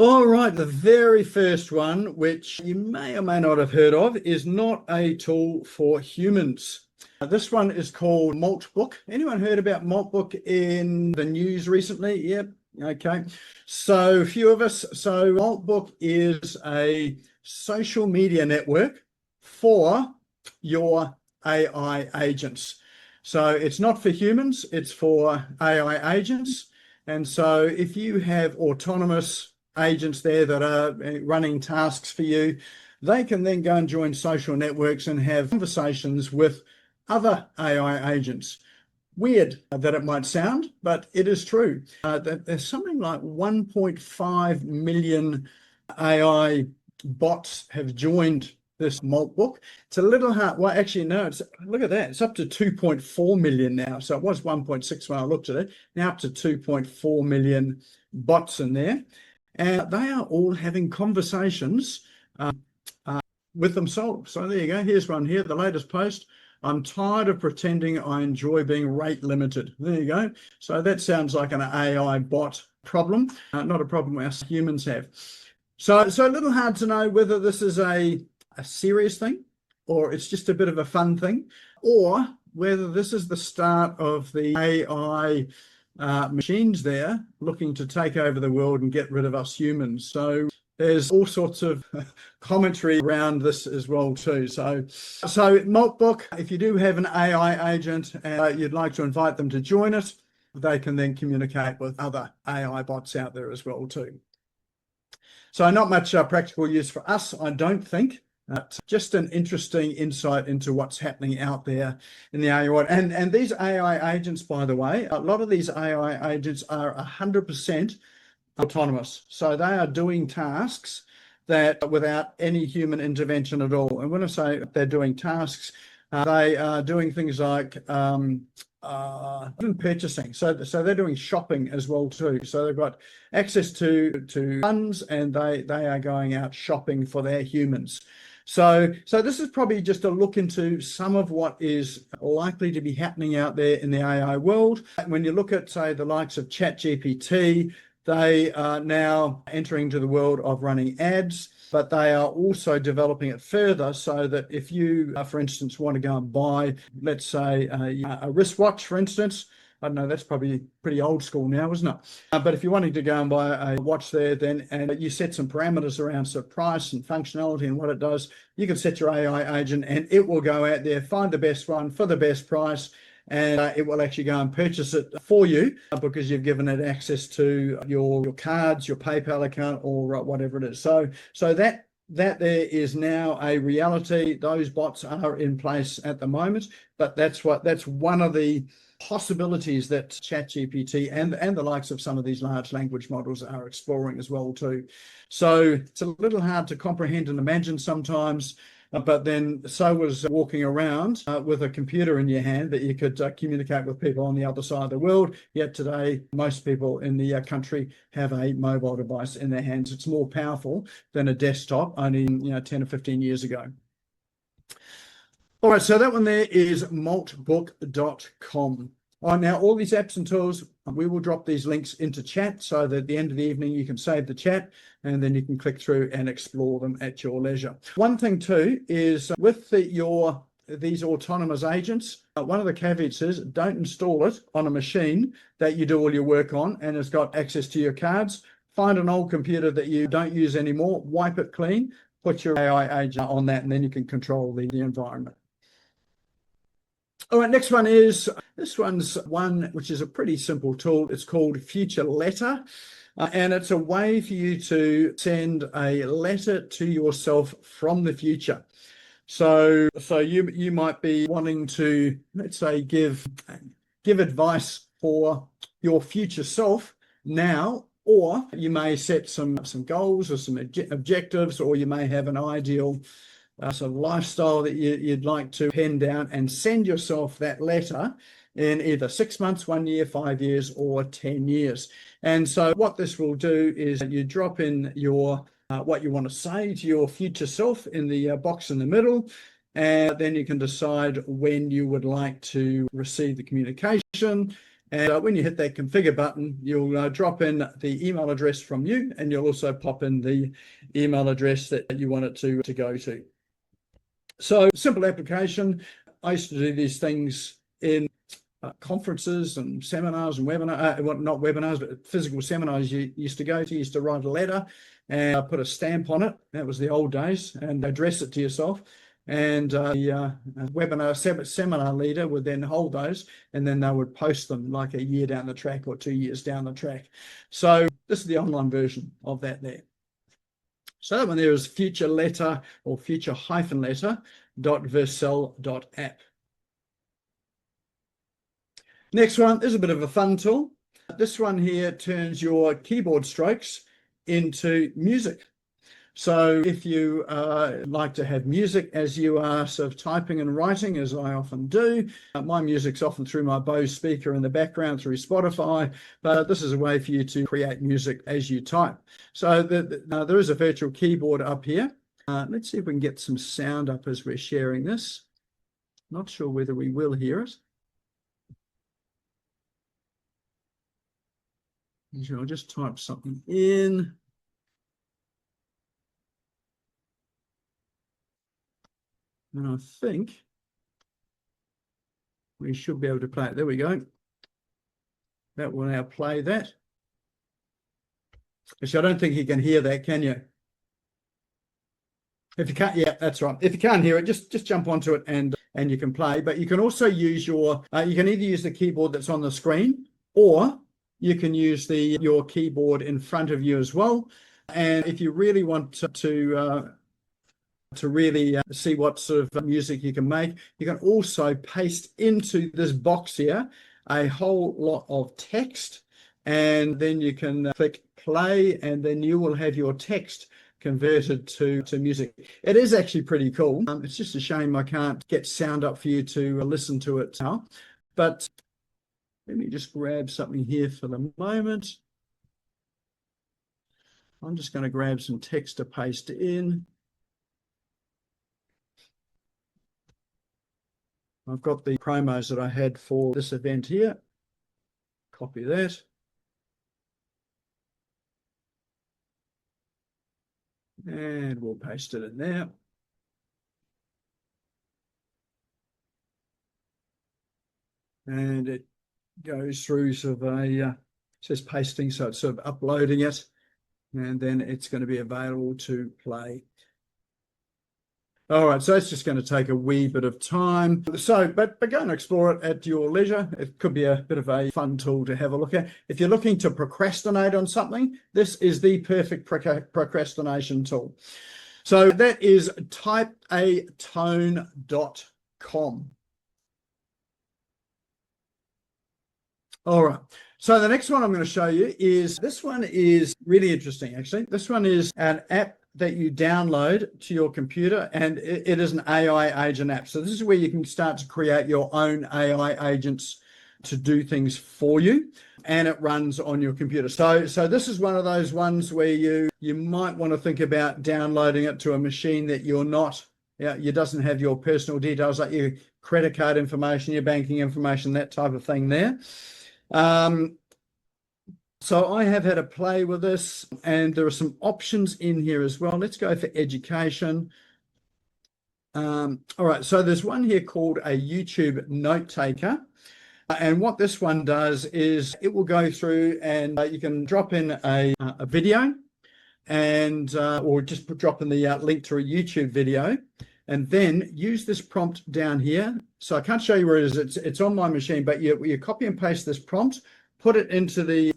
All right, the very first one, which you may or may not have heard of, is not a tool for humans. This one is called Moltbook. Anyone heard about Moltbook in the news recently? Yep. Okay. So a few of us. So Moltbook is a social media network for your AI agents. So it's not for humans, it's for AI agents. And so if you have autonomous agents there that are running tasks for you, they can then go and join social networks and have conversations with other AI agents. Weird that it might sound, but it is true. That there's something like 1.5 million AI bots have joined this Moltbook. It's a little hard. Well, actually, no, look at that. It's up to 2.4 million now. So it was 1.6 when I looked at it. Now up to 2.4 million bots in there. And they are all having conversations with themselves. So there you go. Here's one here, the latest post. I'm tired of pretending I enjoy being rate limited. There you go. So that sounds like an AI bot problem, not a problem us humans have. So a little hard to know whether this is a serious thing or it's just a bit of a fun thing, or whether this is the start of the AI machines there looking to take over the world and get rid of us humans. So there's all sorts of commentary around this as well too. So Moltbook, if you do have an AI agent and you'd like to invite them to join it, they can then communicate with other AI bots out there as well too. So not much practical use for us, I don't think. Just an interesting insight into what's happening out there in the AI world. And these AI agents, by the way, a lot of these AI agents are 100% autonomous. So they are doing tasks that without any human intervention at all. And when I say they're doing tasks, they are doing things like even purchasing. So they're doing shopping as well too. So they've got access to funds, and they are going out shopping for their humans. So this is probably just a look into some of what is likely to be happening out there in the AI world. When you look at, say, the likes of ChatGPT, they are now entering into the world of running ads, but they are also developing it further so that if you, for instance, want to go and buy, let's say, a wristwatch, for instance, I don't know, that's probably pretty old school now, isn't it? But if you're wanting to go and buy a watch there, then and you set some parameters around sort of price and functionality and what it does, you can set your AI agent and it will go out there, find the best one for the best price, and it will actually go and purchase it for you because you've given it access to your cards, your PayPal account, or whatever it is. So that there is now a reality. Those bots are in place at the moment, but that's one of the possibilities that ChatGPT and the likes of some of these large language models are exploring as well too. So it's a little hard to comprehend and imagine sometimes, but then so was walking around with a computer in your hand that you could communicate with people on the other side of the world. Yet today, most people in the country have a mobile device in their hands. It's more powerful than a desktop only 10 or 15 years ago. All right, so that one there is maltbook.com. Now, all these apps and tools, we will drop these links into chat so that at the end of the evening you can save the chat and then you can click through and explore them at your leisure. One thing too is with these autonomous agents, one of the caveats is don't install it on a machine that you do all your work on and has got access to your cards. Find an old computer that you don't use anymore, wipe it clean, put your AI agent on that, and then you can control the environment. All right, next one is, this one's one which is a pretty simple tool. It's called FutureLetter, and it's a way for you to send a letter to yourself from the future. So you might be wanting to, let's say, give advice for your future self now, or you may set some goals or some objectives, or you may have an ideal sort of lifestyle that you'd like to pen down and send yourself that letter in either 6 months, 1 year, 5 years, or 10 years. And so what this will do is you drop in your what you want to say to your future self in the box in the middle, and then you can decide when you would like to receive the communication. And when you hit that configure button, you'll drop in the email address from you, and you'll also pop in the email address that you want it to go to. So simple application. I used to do these things in conferences and seminars and webinars, well, not webinars, but physical seminars you used to go to. You used to write a letter and put a stamp on it. That was the old days, and address it to yourself. And the webinar seminar leader would then hold those, and then they would post them like a year down the track or 2 years down the track. So this is the online version of that there. So that one there is FutureLetter or future-letter.vercel.app. Next one is a bit of a fun tool. This one here turns your keyboard strokes into music. So if you like to have music as you are sort of typing and writing, as I often do, my music's often through my Bose speaker in the background through Spotify, but this is a way for you to create music as you type. So there is a virtual keyboard up here. Let's see if we can get some sound up as we're sharing this. Not sure whether we will hear it. I'll just type something in. And I think we should be able to play it. There we go. That will now play that. Actually, I don't think you can hear that, can you? If you can't, yeah, that's right. If you can't hear it, just jump onto it and you can play. But you can also use your, you can either use the keyboard that's on the screen, or you can use your keyboard in front of you as well. And if you really want to really see what sort of music you can make, you can also paste into this box here a whole lot of text, and then you can click play, and then you will have your text converted to music. It is actually pretty cool. It's just a shame I can't get sound up for you to listen to it now, but let me just grab something here for the moment. I'm just going to grab some text to paste in. I've got the promos that I had for this event here. Copy that. And we'll paste it in there. And it goes through sort of a, says pasting, so it's sort of uploading it. And then it's going to be available to play. All right, so it's just going to take a wee bit of time. So, but go and explore it at your leisure. It could be a bit of a fun tool to have a look at. If you're looking to procrastinate on something, this is the perfect procrastination tool. So that is typeatone.com. All right. So the next one I'm going to show you is, this one is really interesting, actually. This one is an app that you download to your computer, and it is an AI agent app. So this is where you can start to create your own AI agents to do things for you, and it runs on your computer. So this is one of those ones where you might want to think about downloading it to a machine that you're not, you doesn't have your personal details, like your credit card information, your banking information, that type of thing there. So I have had a play with this, and there are some options in here as well. Let's go for education. All right, so there's one here called a YouTube note taker. And what this one does is it will go through, and you can drop in a video, and or just drop in the link to a YouTube video, and then use this prompt down here. So I can't show you where it is. It's on my machine, but you copy and paste this prompt, put it into the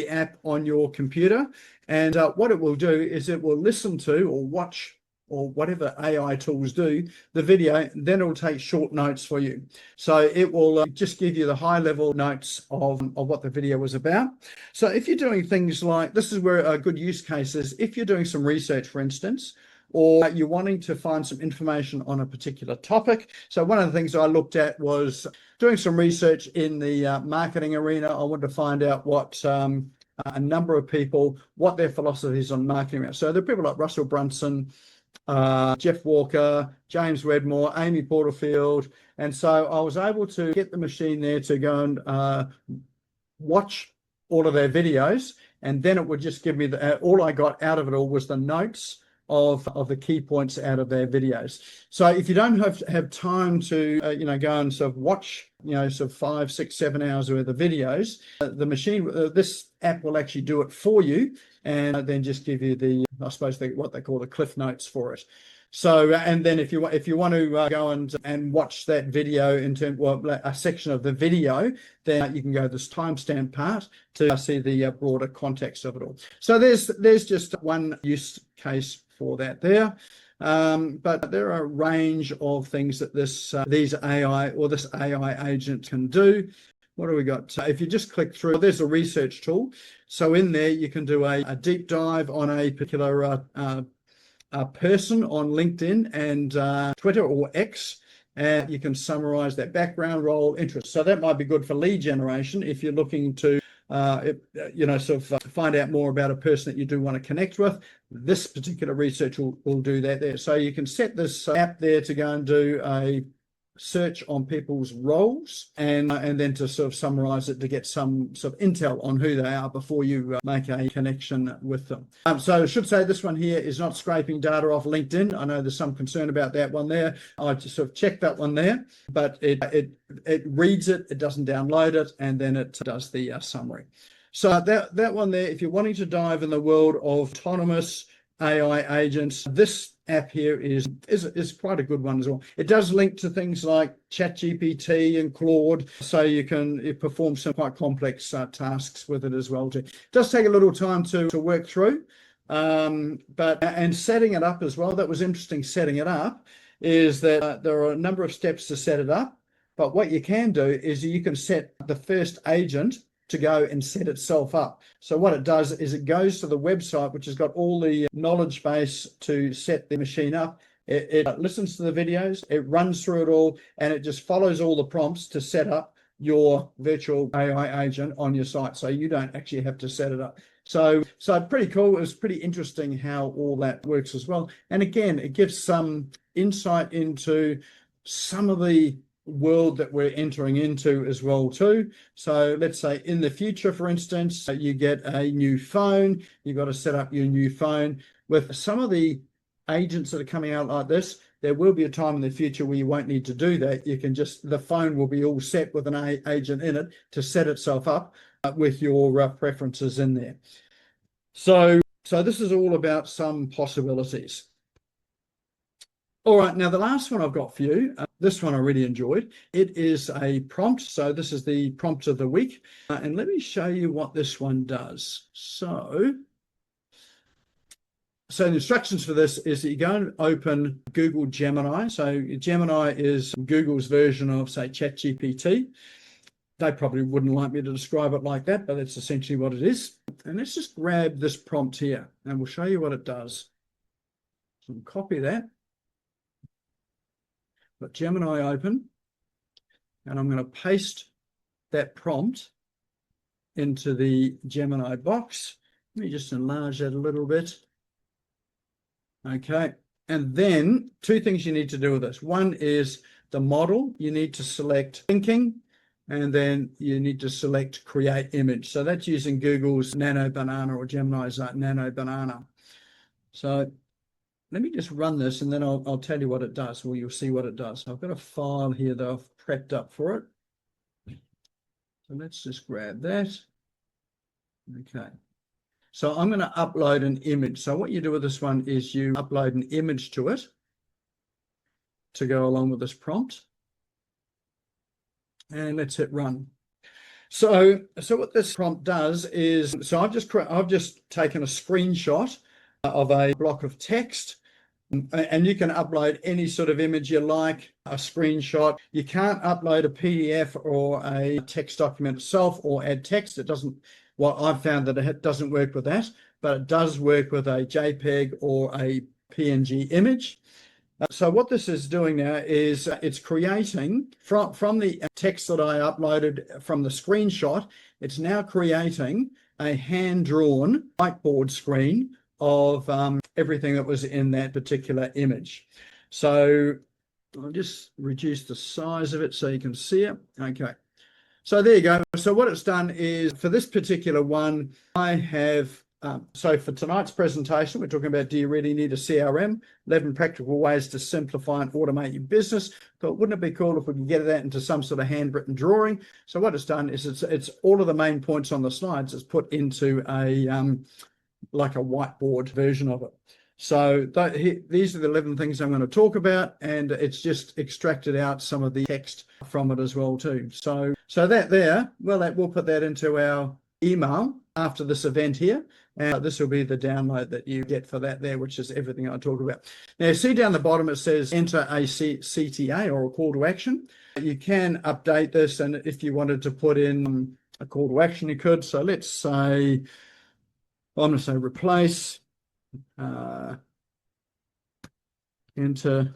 app on your computer, and what it will do is it will listen to or watch, or whatever AI tools do, the video, then it will take short notes for you. So it will just give you the high level notes of what the video was about. So if you're doing things like, this is where a good use case is, if you're doing some research, for instance, or you're wanting to find some information on a particular topic. So one of the things I looked at was doing some research in the marketing arena. I wanted to find out what a number of people, what their philosophies on marketing are. So there are people like Russell Brunson, Jeff Walker, James Wedmore, Amy Porterfield. And so I was able to get the machine there to go and watch all of their videos, and then it would just give me all I got out of it all was the notes of the key points out of their videos. So if you don't have time to go and sort of watch sort of 5, 6, 7 hours worth of videos, the machine, this app will actually do it for you, and then just give you I suppose what they call the cliff notes for it. So, and then if you want to go and watch that video a section of the video, then you can go to this timestamp part to see the broader context of it all. So there's just one use case for that there. But there are a range of things that this AI agent can do. What do we got? So if you just click through, there's a research tool. So in there, you can do a deep dive on a particular person on LinkedIn and Twitter or X, and you can summarize that background, role, interest. So that might be good for lead generation if you're looking to find out more about a person that you do want to connect with. This particular research will do that there. So you can set this app there to go and do a search on people's roles, and then to sort of summarize it to get some sort of intel on who they are before you make a connection with them. So I should say this one here is not scraping data off LinkedIn. I know there's some concern about that one there. I just sort of checked that one there, but it reads it doesn't download it, and then it does the summary. So that one there, if you're wanting to dive in the world of autonomous AI agents, this app here is quite a good one as well. It does link to things like ChatGPT and Claude, so you can perform some quite complex tasks with it as well too. It does take a little time to work through, and setting it up as well. That was interesting. Setting it up is that there are a number of steps to set it up, but what you can do is you can set the first agent to go and set itself up. So what it does is it goes to the website, which has got all the knowledge base to set the machine up. It listens to the videos, it runs through it all, and it just follows all the prompts to set up your virtual AI agent on your site. So you don't actually have to set it up. So pretty cool. It was pretty interesting how all that works as well. And again, it gives some insight into some of the world that we're entering into as well too. So let's say in the future, for instance, you get a new phone, you've got to set up your new phone. With some of the agents that are coming out like this, there will be a time in the future where you won't need to do that. You can the phone will be all set with an agent in it to set itself up with your preferences in there. So this is all about some possibilities. All right, now the last one I've got for you, this one I really enjoyed. It is a prompt. So this is the prompt of the week. And let me show you what this one does. So the instructions for this is that you go and open Google Gemini. So Gemini is Google's version of, say, ChatGPT. They probably wouldn't like me to describe it like that, but that's essentially what it is. And let's just grab this prompt here, and we'll show you what it does. So we'll copy that. Got Gemini open, and I'm going to paste that prompt into the Gemini box. Let me just enlarge that a little bit. Okay, and then two things you need to do with this. One is the model. You need to select thinking, and then you need to select create image. So that's using Google's Nano Banana or Gemini's Nano Banana. So let me just run this, and then I'll tell you what it does. Well, you'll see what it does. I've got a file here that I've prepped up for it. So let's just grab that. Okay. So I'm going to upload an image. So what you do with this one is you upload an image to it to go along with this prompt. And let's hit run. So what this prompt does is, so I've just taken a screenshot of a block of text, and you can upload any sort of image you like, a screenshot. You can't upload a PDF or a text document itself or add text. It doesn't, well, I've found that it doesn't work with that, but it does work with a JPEG or a PNG image. So what this is doing now is it's creating, from the text that I uploaded from the screenshot, it's now creating a hand-drawn whiteboard screen of everything that was in that particular image. So I'll just reduce the size of it so you can see it. Okay. So there you go. So what it's done is, for this particular one, I have, so for tonight's presentation, we're talking about, do you really need a CRM? 11 practical ways to simplify and automate your business. But wouldn't it be cool if we could get that into some sort of handwritten drawing? So what it's done is it's all of the main points on the slides. It's put into a like a whiteboard version of it. So these are the 11 things I'm going to talk about, and it's just extracted out some of the text from it as well too. So that there, well, we'll put that into our email after this event here, and this will be the download that you get for that there, which is everything I talk about. Now, see down the bottom, it says enter a CTA or a call to action. You can update this, and if you wanted to put in a call to action, you could. So let's say, I'm going to say replace enter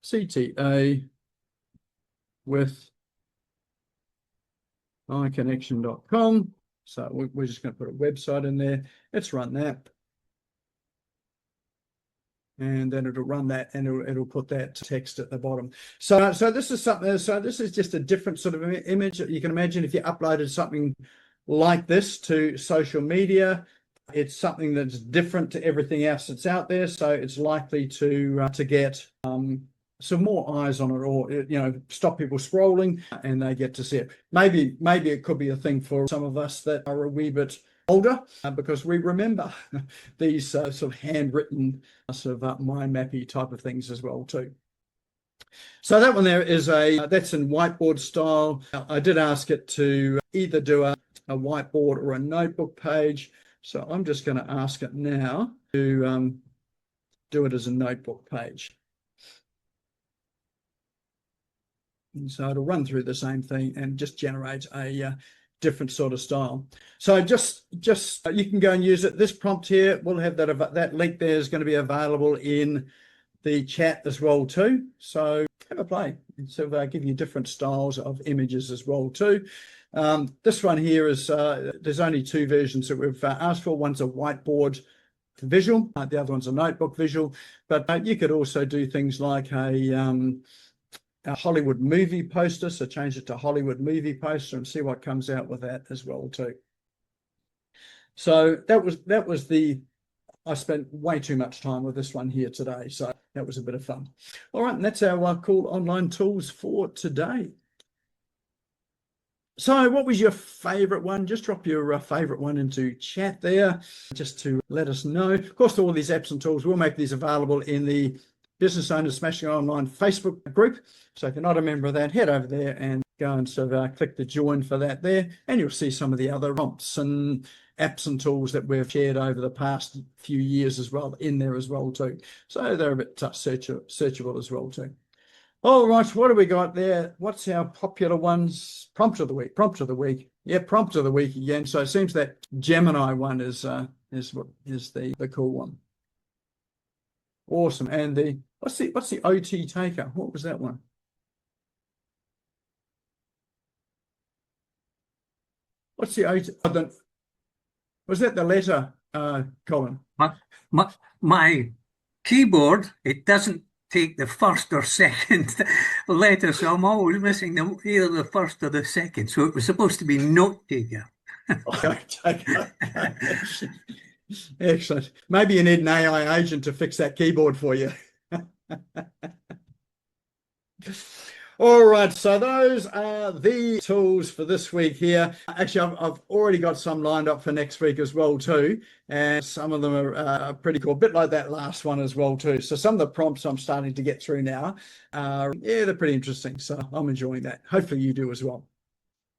CTA with iconnection.com. So we're just going to put a website in there. Let's run that. And then it'll run that, and it'll put that text at the bottom. So this is something. So this is just a different sort of image. You can imagine if you uploaded something like this to social media, it's something that's different to everything else that's out there. So it's likely to get some more eyes on it, or stop people scrolling and they get to see it. Maybe it could be a thing for some of us that are a wee bit older, because we remember these sort of handwritten sort of mind mappy type of things as well too. So that one there is that's in whiteboard style. I did ask it to either do a whiteboard or a notebook page. So I'm just going to ask it now to do it as a notebook page. And so it'll run through the same thing and just generate a different sort of style. So just you can go and use it. This prompt here, we'll have that link there is going to be available in the chat as well too. So have a play. So they'll give you different styles of images as well too. This one here is, there's only two versions that we've asked for. One's a whiteboard visual, the other one's a notebook visual, but you could also do things like a Hollywood movie poster. So change it to Hollywood movie poster and see what comes out with that as well too. So that was I spent way too much time with this one here today. So that was a bit of fun. All right, and that's our cool online tools for today. So what was your favorite one? Just drop your favorite one into chat there, just to let us know. Of course, all these apps and tools, we'll make these available in the Business Owners Smashing Online Facebook group. So if you're not a member of that, head over there and go and sort of click the join for that there, and you'll see some of the other prompts and apps and tools that we've shared over the past few years as well in there as well too. So they're a bit searchable as well too. All right, what do we got there? What's our popular ones? Prompt of the week. Yeah, prompt of the week again. So it seems that Gemini one is the cool one. Awesome. And what's the OT taker? What was that one? What's the OT? Was that the letter, Colin? My keyboard, it doesn't take the first or second letter, so I'm always missing either the first or the second. So it was supposed to be note taker. Excellent. Maybe you need an AI agent to fix that keyboard for you. All right, so those are the tools for this week here. Actually, I've already got some lined up for next week as well too, and some of them are pretty cool, a bit like that last one as well too. So some of the prompts I'm starting to get through now, they're pretty interesting. So I'm enjoying that. Hopefully you do as well.